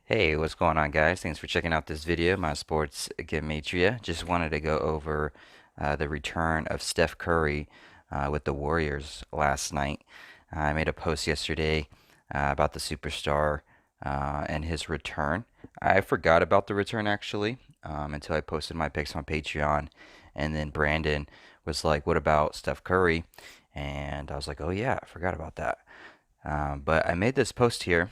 Hey, what's going on, guys? Thanks for checking out this video, my sports Gematria. Just wanted to go over the return of Steph Curry with the Warriors last night. I made a post yesterday about the superstar and his return. I forgot about the return actually until I posted my picks on Patreon, and then Brandon was like, "What about Steph Curry?" And I was like, "Oh yeah, I forgot about that." But I made this post here.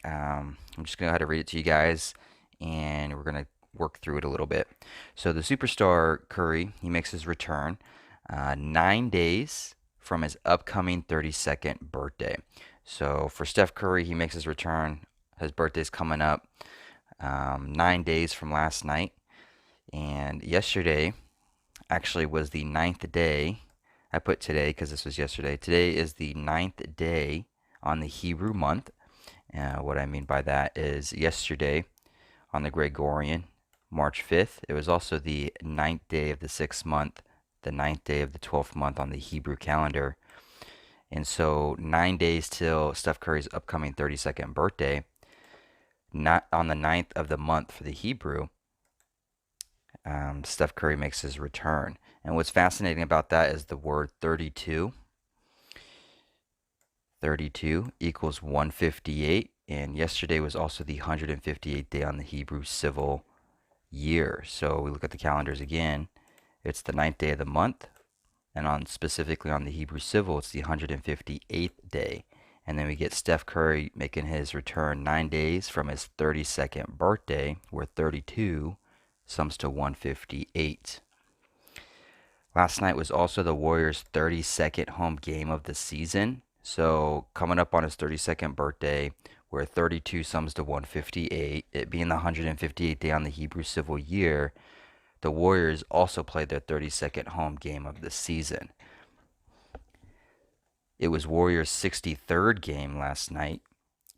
I'm just going to go ahead and read it to you guys, and we're going to work through it a little bit. So the superstar Curry, he makes his return 9 days from his upcoming 32nd birthday. So for Steph Curry, he makes his return. His birthday's coming up 9 days from last night. And yesterday actually was the ninth day. I put today because this was yesterday. Today is the ninth day on the Hebrew month. What I mean by that is yesterday on the Gregorian, March 5th, it was also the ninth day of the sixth month, the ninth day of the 12th month on the Hebrew calendar. And so 9 days till Steph Curry's upcoming 32nd birthday, not on the ninth of the month for the Hebrew, Steph Curry makes his return. And what's fascinating about that is the word 32. 32 equals 158. And yesterday was also the 158th day on the Hebrew civil year. So we look at the calendars again. It's the ninth day of the month. And specifically on the Hebrew civil, it's the 158th day. And then we get Steph Curry making his return 9 days from his 32nd birthday, where 32 sums to 158. Last night was also the Warriors' 32nd home game of the season. So coming up on his 32nd birthday, where 32 sums to 158, it being the 158th day on the Hebrew civil year, the Warriors also played their 32nd home game of the season. It was Warriors' 63rd game last night,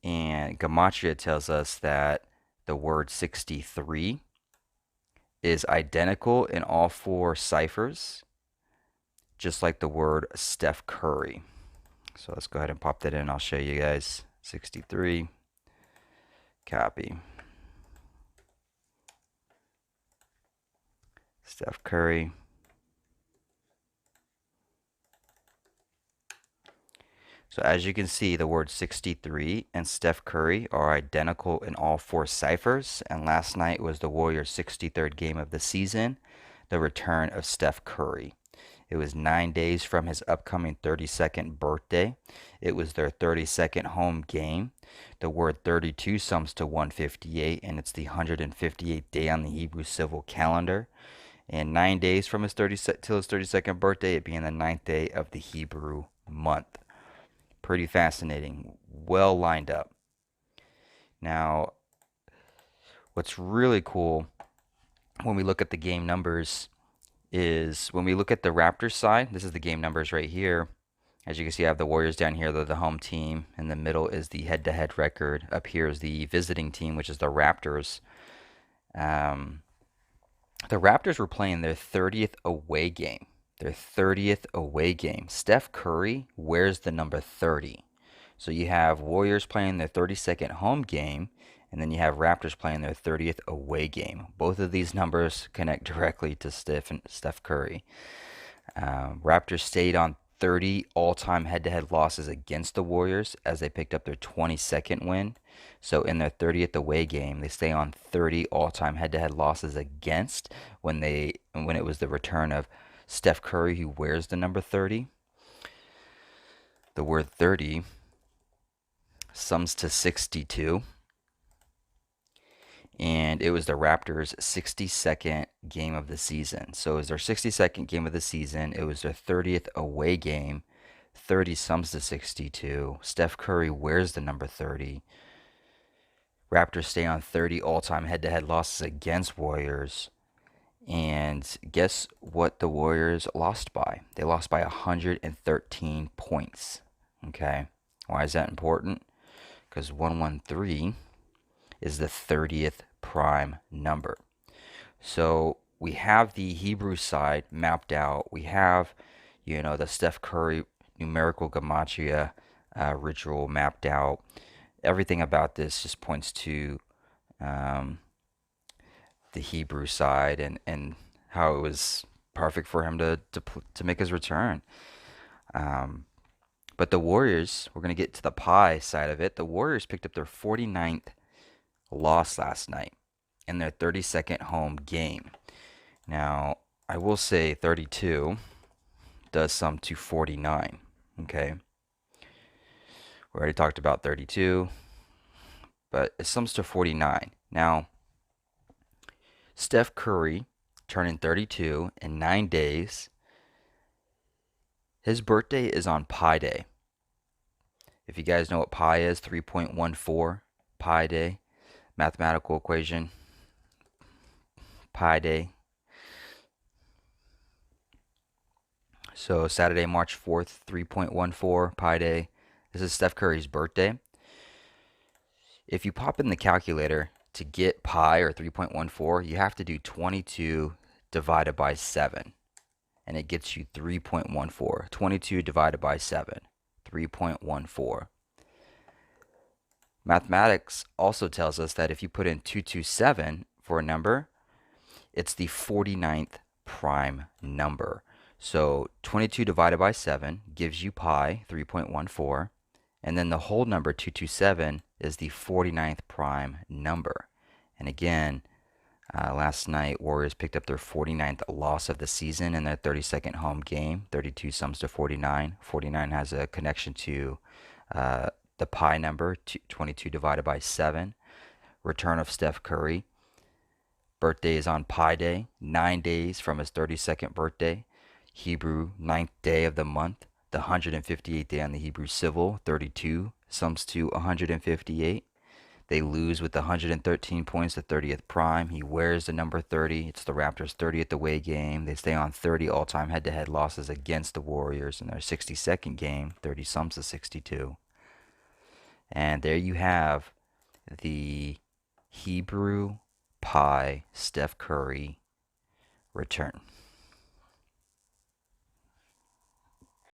and Gematria tells us that the word 63 is identical in all four ciphers, just like the word Steph Curry. So let's go ahead and pop that in. I'll show you guys. 63, copy. Steph Curry. So as you can see, the word 63 and Steph Curry are identical in all four ciphers. And last night was the Warriors' 63rd game of the season, the return of Steph Curry. It was 9 days from his upcoming 32nd birthday. It was their 32nd home game. The word 32 sums to 158, and it's the 158th day on the Hebrew civil calendar. And 9 days from his 32nd birthday, it being the ninth day of the Hebrew month. Pretty fascinating. Well lined up. Now, what's really cool when we look at the game numbers is when we look at the Raptors side, this is the game numbers right here. As you can see, I have the Warriors down here. They're the home team. In the middle is the head-to-head record. Up here is the visiting team, which is the Raptors. The Raptors were playing their 30th away game. Their 30th away game. Steph Curry wears the number 30. So you have Warriors playing their 32nd home game, and then you have Raptors playing their 30th away game. Both of these numbers connect directly to Steph Curry. Raptors stayed on 30 all-time head-to-head losses against the Warriors as they picked up their 22nd win. So in their 30th away game, they stay on 30 all-time head-to-head losses against when it was the return of Steph Curry, who wears the number 30. The word 30 sums to 62. And it was the Raptors' 62nd game of the season. So it was their 62nd game of the season. It was their 30th away game. 30 sums to 62. Steph Curry wears the number 30. Raptors stay on 30 all-time head-to-head losses against Warriors. And guess what the Warriors lost by? They lost by 113 points. Okay. Why is that important? Because 113 is the 30th prime number. So we have the Hebrew side mapped out. We have, the Steph Curry numerical gematria ritual mapped out. Everything about this just points to um, the Hebrew side, and how it was perfect for him to make his return. Um, but the Warriors, we're going to get to the pie side of it. The Warriors picked up their 49th loss last night in their 32nd home game. Now, I will say 32 does sum to 49. Okay. We already talked about 32, but it sums to 49. Now, Steph Curry turning 32 in 9 days. His birthday is on Pi Day. If you guys know what pi is, 3.14 Pi Day, mathematical equation, Pi Day. So Saturday, March 4th, 3.14 Pi Day. This is Steph Curry's birthday. If you pop in the calculator to get pi or 3.14, you have to do 22 divided by 7. And it gets you 3.14. 22 divided by 7, 3.14. Mathematics also tells us that if you put in 227 for a number, it's the 49th prime number. So 22 divided by 7 gives you pi, 3.14. And then the whole number, 227, is the 49th prime number. And again, last night, Warriors picked up their 49th loss of the season in their 32nd home game. 32 sums to 49. 49 has a connection to the pi number, 22 divided by 7. Return of Steph Curry. Birthday is on Pi Day, 9 days from his 32nd birthday. Hebrew, 9th day of the month. The 158th day on the Hebrew civil, 32, sums to 158. They lose with 113 points, the 30th prime. He wears the number 30. It's the Raptors' 30th away game. They stay on 30 all-time head-to-head losses against the Warriors in their 62nd game. 30 sums to 62. And there you have the Hebrew Pi Steph Curry return.